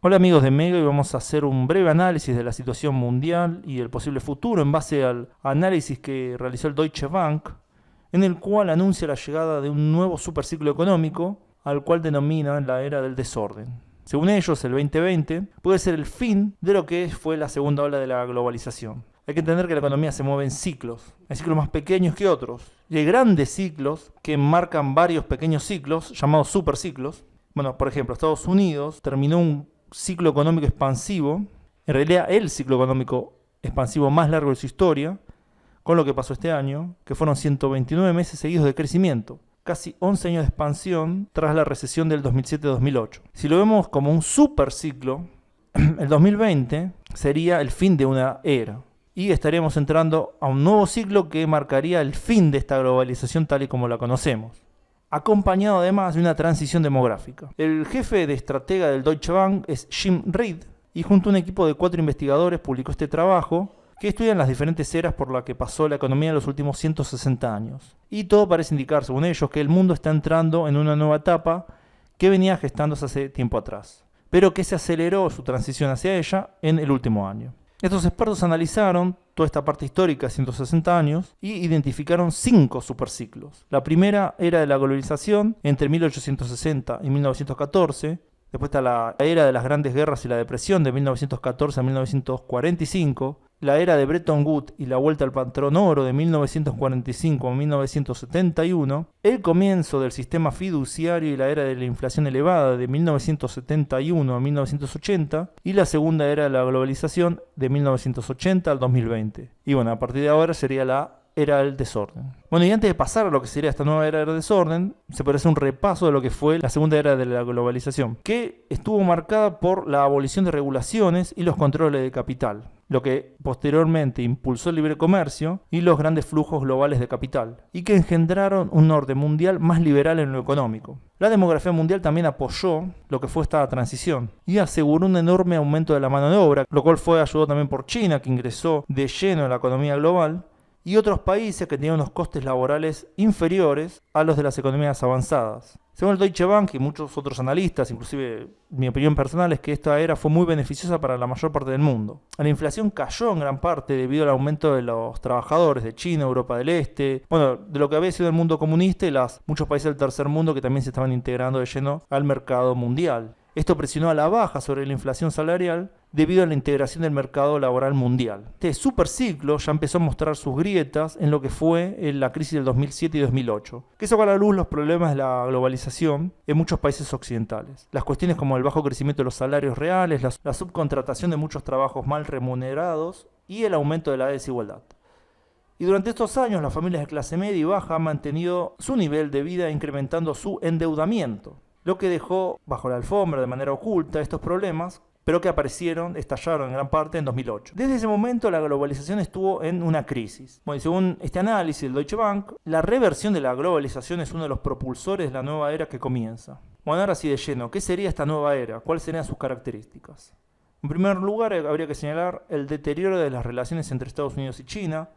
Hola amigos de Mega, y vamos a hacer un breve análisis de la situación mundial y el posible futuro en base al análisis que realizó el Deutsche Bank, en el cual anuncia la llegada de un nuevo superciclo económico, al cual denominan la era del desorden. Según ellos, el 2020 puede ser el fin de lo que fue la segunda ola de la globalización. Hay que entender que la economía se mueve en ciclos. Hay ciclos más pequeños que otros. Y hay grandes ciclos que marcan varios pequeños ciclos, llamados superciclos. Bueno, por ejemplo, Estados Unidos terminó un ciclo económico expansivo, en realidad el ciclo económico expansivo más largo de su historia, con lo que pasó este año, que fueron 129 meses seguidos de crecimiento, casi 11 años de expansión tras la recesión del 2007-2008. Si lo vemos como un superciclo, el 2020 sería el fin de una era, y estaríamos entrando a un nuevo ciclo que marcaría el fin de esta globalización tal y como la conocemos, acompañado además de una transición demográfica. El jefe de estratega del Deutsche Bank es Jim Reed, y junto a un equipo de 4 investigadores publicó este trabajo que estudian las diferentes eras por las que pasó la economía en los últimos 160 años. Y todo parece indicar, según ellos, que el mundo está entrando en una nueva etapa que venía gestándose hace tiempo atrás, pero que se aceleró su transición hacia ella en el último año. Estos expertos analizaron toda esta parte histórica de 160 años y identificaron 5 superciclos. La primera era de la globalización entre 1860 y 1914. Después está la era de las grandes guerras y la depresión de 1914 a 1945. La era de Bretton Woods y la vuelta al patrón oro de 1945 a 1971. El comienzo del sistema fiduciario y la era de la inflación elevada de 1971 a 1980. Y la segunda era de la globalización de 1980 al 2020. Y bueno, a partir de ahora sería la era del desorden. Bueno, y antes de pasar a lo que sería esta nueva era del desorden, se puede hacer un repaso de lo que fue la segunda era de la globalización, que estuvo marcada por la abolición de regulaciones y los controles de capital, lo que posteriormente impulsó el libre comercio y los grandes flujos globales de capital, y que engendraron un orden mundial más liberal en lo económico. La demografía mundial también apoyó lo que fue esta transición y aseguró un enorme aumento de la mano de obra, lo cual fue ayudado también por China, que ingresó de lleno en la economía global, y otros países que tenían unos costes laborales inferiores a los de las economías avanzadas. Según el Deutsche Bank y muchos otros analistas, inclusive mi opinión personal es que esta era fue muy beneficiosa para la mayor parte del mundo. La inflación cayó en gran parte debido al aumento de los trabajadores de China, Europa del Este, de lo que había sido el mundo comunista y muchos países del tercer mundo que también se estaban integrando de lleno al mercado mundial. Esto presionó a la baja sobre la inflación salarial debido a la integración del mercado laboral mundial. Este superciclo ya empezó a mostrar sus grietas en lo que fue la crisis del 2007 y 2008, que sacó a la luz los problemas de la globalización en muchos países occidentales. Las cuestiones como el bajo crecimiento de los salarios reales, la subcontratación de muchos trabajos mal remunerados y el aumento de la desigualdad. Y durante estos años las familias de clase media y baja han mantenido su nivel de vida incrementando su endeudamiento, lo que dejó bajo la alfombra de manera oculta estos problemas, pero que estallaron en gran parte en 2008. Desde ese momento la globalización estuvo en una crisis. Bueno, y según este análisis del Deutsche Bank, la reversión de la globalización es uno de los propulsores de la nueva era que comienza. Bueno, ahora sí de lleno, ¿qué sería esta nueva era? ¿Cuáles serían sus características? En primer lugar, habría que señalar el deterioro de las relaciones entre Estados Unidos y China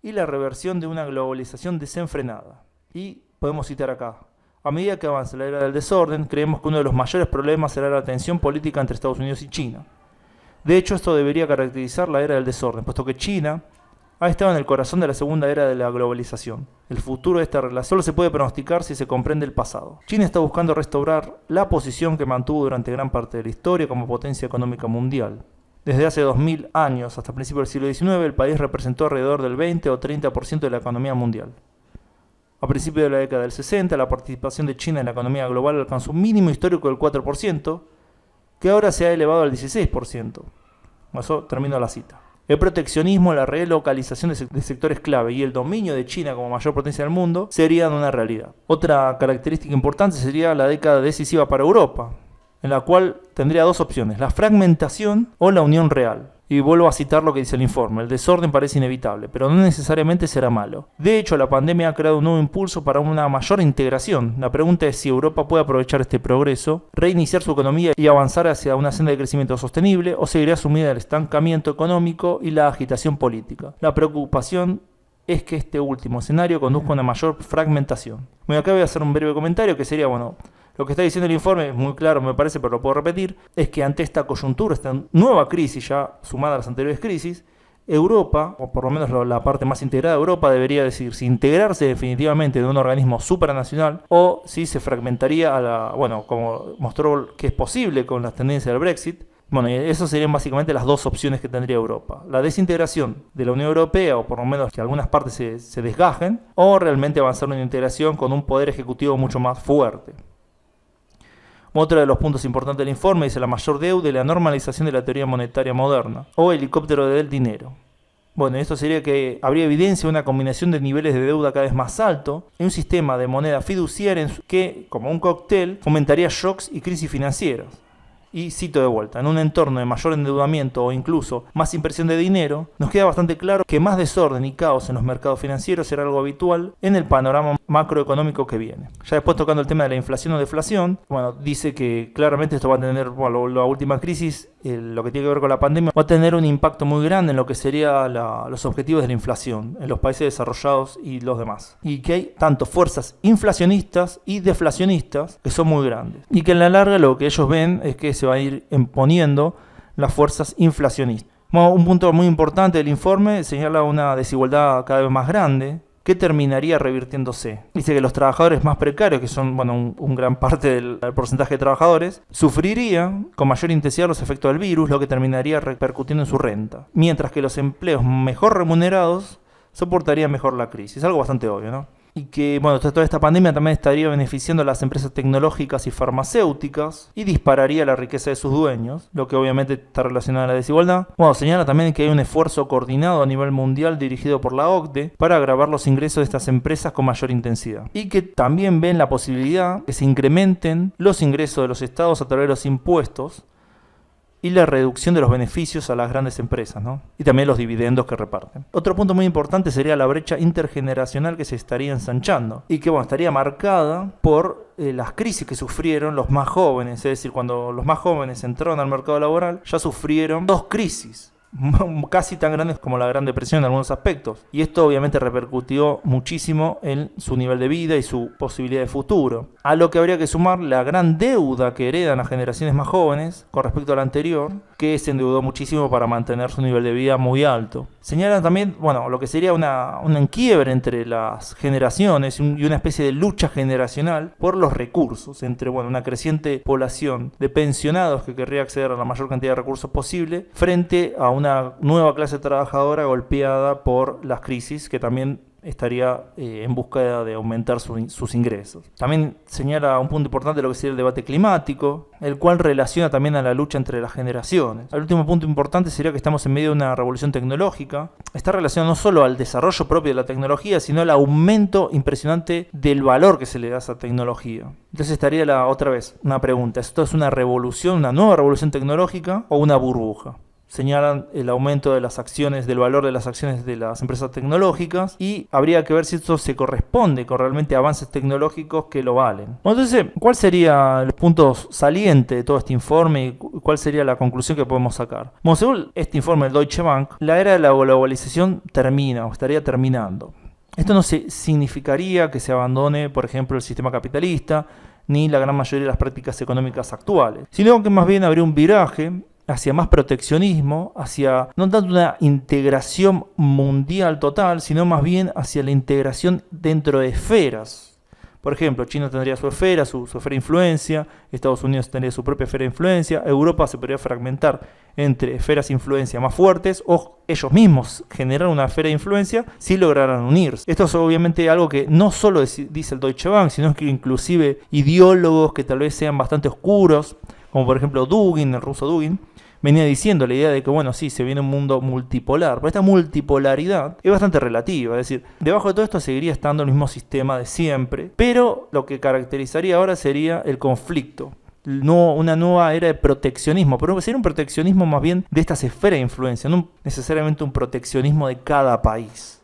y la reversión de una globalización desenfrenada. Y podemos citar acá: a medida que avanza la era del desorden, creemos que uno de los mayores problemas será la tensión política entre Estados Unidos y China. De hecho, esto debería caracterizar la era del desorden, puesto que China ha estado en el corazón de la segunda era de la globalización. El futuro de esta relación solo se puede pronosticar si se comprende el pasado. China está buscando restaurar la posición que mantuvo durante gran parte de la historia como potencia económica mundial. Desde hace 2000 años hasta principios del siglo XIX, el país representó alrededor del 20 o 30% de la economía mundial. A principios de la década del 60, la participación de China en la economía global alcanzó un mínimo histórico del 4%, que ahora se ha elevado al 16%. Eso termino la cita. El proteccionismo, la relocalización de sectores clave y el dominio de China como mayor potencia del mundo serían una realidad. Otra característica importante sería la década decisiva para Europa, en la cual tendría dos opciones: la fragmentación o la unión real. Y vuelvo a citar lo que dice el informe: el desorden parece inevitable, pero no necesariamente será malo. De hecho, la pandemia ha creado un nuevo impulso para una mayor integración. La pregunta es si Europa puede aprovechar este progreso, reiniciar su economía y avanzar hacia una senda de crecimiento sostenible, o seguirá sumida en el estancamiento económico y la agitación política. La preocupación es que este último escenario conduzca a una mayor fragmentación. Bueno, acá voy a hacer un breve comentario que sería, Lo que está diciendo el informe es muy claro, me parece, pero lo puedo repetir, es que ante esta coyuntura, esta nueva crisis ya sumada a las anteriores crisis, Europa, o por lo menos la parte más integrada de Europa, debería decir si integrarse definitivamente en un organismo supranacional o si se fragmentaría como mostró que es posible con las tendencias del Brexit. Bueno, esas serían básicamente las dos opciones que tendría Europa. La desintegración de la Unión Europea, o por lo menos que algunas partes se desgajen, o realmente avanzar en una integración con un poder ejecutivo mucho más fuerte. Otro de los puntos importantes del informe dice la mayor deuda y la normalización de la teoría monetaria moderna, o helicóptero del dinero. Bueno, esto sería que habría evidencia de una combinación de niveles de deuda cada vez más alto y un sistema de moneda fiduciaria que, como un cóctel, fomentaría shocks y crisis financieras. Y cito de vuelta, en un entorno de mayor endeudamiento o incluso más impresión de dinero, nos queda bastante claro que más desorden y caos en los mercados financieros será algo habitual en el panorama macroeconómico que viene. Ya después tocando el tema de la inflación o deflación, dice que claramente esto va a tener, la última crisis, lo que tiene que ver con la pandemia, va a tener un impacto muy grande en lo que serían los objetivos de la inflación en los países desarrollados y los demás. Y que hay tanto fuerzas inflacionistas y deflacionistas que son muy grandes. Y que en la larga lo que ellos ven es que se va a ir imponiendo las fuerzas inflacionistas. Un punto muy importante del informe señala una desigualdad cada vez más grande que terminaría revirtiéndose. Dice que los trabajadores más precarios, que son un gran parte del porcentaje de trabajadores, sufrirían con mayor intensidad los efectos del virus, lo que terminaría repercutiendo en su renta. Mientras que los empleos mejor remunerados soportarían mejor la crisis. Algo bastante obvio, ¿no? Y que, toda esta pandemia también estaría beneficiando a las empresas tecnológicas y farmacéuticas y dispararía la riqueza de sus dueños, lo que obviamente está relacionado a la desigualdad. Señala también que hay un esfuerzo coordinado a nivel mundial dirigido por la OCDE para agravar los ingresos de estas empresas con mayor intensidad. Y que también ven la posibilidad que se incrementen los ingresos de los estados a través de los impuestos y la reducción de los beneficios a las grandes empresas, ¿no? Y también los dividendos que reparten. Otro punto muy importante sería la brecha intergeneracional que se estaría ensanchando y que estaría marcada por las crisis que sufrieron los más jóvenes. Es decir, cuando los más jóvenes entraron al mercado laboral ya sufrieron dos crisis casi tan grandes como la Gran Depresión en algunos aspectos. Y esto obviamente repercutió muchísimo en su nivel de vida y su posibilidad de futuro. A lo que habría que sumar la gran deuda que heredan las generaciones más jóvenes con respecto a la anterior, que se endeudó muchísimo para mantener su nivel de vida muy alto. Señalan también, lo que sería un quiebre entre las generaciones y una especie de lucha generacional por los recursos, entre una creciente población de pensionados que querría acceder a la mayor cantidad de recursos posible, frente a una nueva clase trabajadora golpeada por las crisis que también estaría en búsqueda de aumentar sus ingresos. También señala un punto importante de lo que sería el debate climático, el cual relaciona también a la lucha entre las generaciones. El último punto importante sería que estamos en medio de una revolución tecnológica. Está relacionado no solo al desarrollo propio de la tecnología, sino al aumento impresionante del valor que se le da a esa tecnología. Entonces estaría otra vez una pregunta: ¿esto es una revolución, una nueva revolución tecnológica o una burbuja? Señalan el aumento de las acciones, del valor de las acciones de las empresas tecnológicas, y habría que ver si esto se corresponde con realmente avances tecnológicos que lo valen. Entonces, ¿cuál sería el punto saliente de todo este informe y cuál sería la conclusión que podemos sacar? Según este informe del Deutsche Bank, la era de la globalización termina o estaría terminando. Esto no significaría que se abandone, por ejemplo, el sistema capitalista ni la gran mayoría de las prácticas económicas actuales, sino que más bien habría un viraje hacia más proteccionismo, hacia no tanto una integración mundial total, sino más bien hacia la integración dentro de esferas. Por ejemplo, China tendría su esfera, su esfera de influencia, Estados Unidos tendría su propia esfera de influencia, Europa se podría fragmentar entre esferas de influencia más fuertes o ellos mismos generar una esfera de influencia si lograran unirse. Esto es obviamente algo que no solo dice el Deutsche Bank, sino que inclusive ideólogos que tal vez sean bastante oscuros, como por ejemplo Dugin, el ruso Dugin, venía diciendo la idea de que, sí, se viene un mundo multipolar, pero esta multipolaridad es bastante relativa, es decir, debajo de todo esto seguiría estando el mismo sistema de siempre, pero lo que caracterizaría ahora sería el conflicto, una nueva era de proteccionismo, pero sería un proteccionismo más bien de estas esferas de influencia, no necesariamente un proteccionismo de cada país.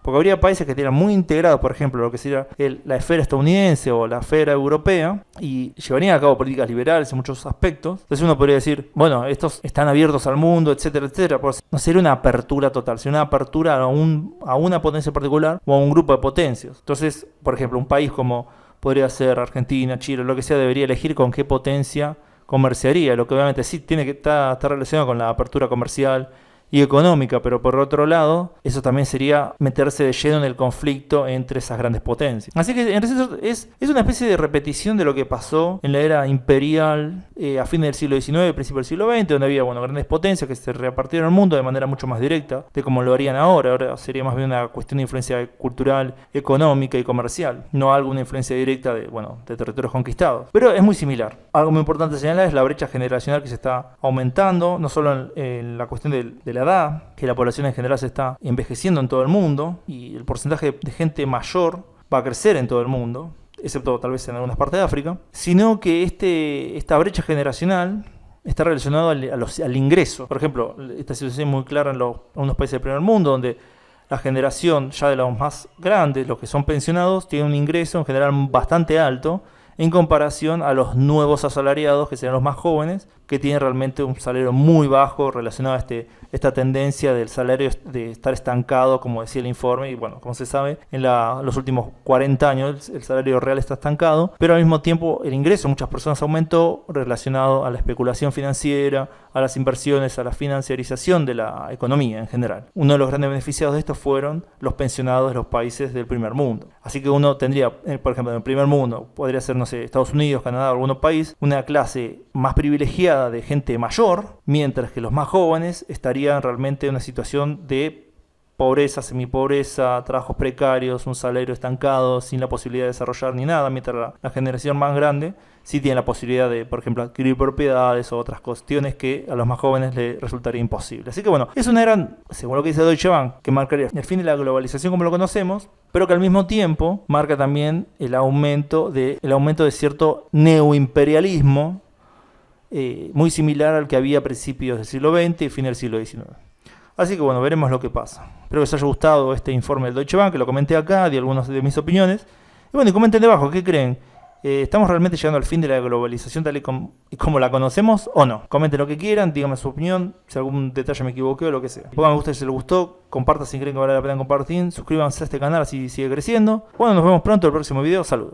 Porque habría países que estarían muy integrados, por ejemplo, lo que sería la esfera estadounidense o la esfera europea, y llevarían a cabo políticas liberales en muchos aspectos. Entonces uno podría decir, estos están abiertos al mundo, etcétera, etcétera. Pues no sería una apertura total, sería una apertura a una potencia particular o a un grupo de potencias. Entonces, por ejemplo, un país como podría ser Argentina, Chile, lo que sea, debería elegir con qué potencia comerciaría, lo que obviamente sí tiene que estar relacionado con la apertura comercial y económica, pero por otro lado, eso también sería meterse de lleno en el conflicto entre esas grandes potencias. Así que en realidad es una especie de repetición de lo que pasó en la era imperial a fines del siglo XIX, principio del siglo XX, donde había grandes potencias que se repartieron el mundo de manera mucho más directa de como lo harían ahora. Ahora sería más bien una cuestión de influencia cultural, económica y comercial, no alguna influencia directa de territorios conquistados. Pero es muy similar. Algo muy importante señalar es la brecha generacional que se está aumentando, no solo en la cuestión de la edad, que la población en general se está envejeciendo en todo el mundo y el porcentaje de gente mayor va a crecer en todo el mundo, excepto tal vez en algunas partes de África, sino que esta brecha generacional está relacionada al ingreso. Por ejemplo, esta situación es muy clara en algunos países del primer mundo, donde la generación ya de los más grandes, los que son pensionados, tiene un ingreso en general bastante alto en comparación a los nuevos asalariados, que serían los más jóvenes, que tienen realmente un salario muy bajo relacionado a esta tendencia del salario de estar estancado, como decía el informe. Y bueno, como se sabe, en los últimos 40 años el salario real está estancado, pero al mismo tiempo el ingreso de muchas personas aumentó relacionado a la especulación financiera, a las inversiones, a la financiarización de la economía en general. Uno de los grandes beneficiados de esto fueron los pensionados de los países del primer mundo. Así que uno tendría, por ejemplo, en el primer mundo, podría ser, no sé, Estados Unidos, Canadá, algún país, una clase más privilegiada de gente mayor, mientras que los más jóvenes estarían realmente en una situación de pobreza, semipobreza, trabajos precarios, un salario estancado, sin la posibilidad de desarrollar ni nada, mientras la generación más grande sí tiene la posibilidad de, por ejemplo, adquirir propiedades o otras cuestiones que a los más jóvenes les resultaría imposible. Así que bueno, es una era, según lo que dice Deutsche Bank, que marcaría el fin de la globalización como lo conocemos, pero que al mismo tiempo marca también el aumento de cierto neoimperialismo muy similar al que había a principios del siglo XX y fin del siglo XIX. Así que bueno, veremos lo que pasa. Espero que os haya gustado este informe del Deutsche Bank, que lo comenté acá, di algunas de mis opiniones. Y bueno, y comenten debajo, ¿qué creen? ¿Estamos realmente llegando al fin de la globalización tal y como la conocemos o no? Comenten lo que quieran, díganme su opinión, si algún detalle me equivoqué o lo que sea. Pongan me gusta si les gustó, compartan si creen que vale la pena compartir, suscríbanse a este canal así sigue creciendo. Bueno, nos vemos pronto en el próximo video, saludos.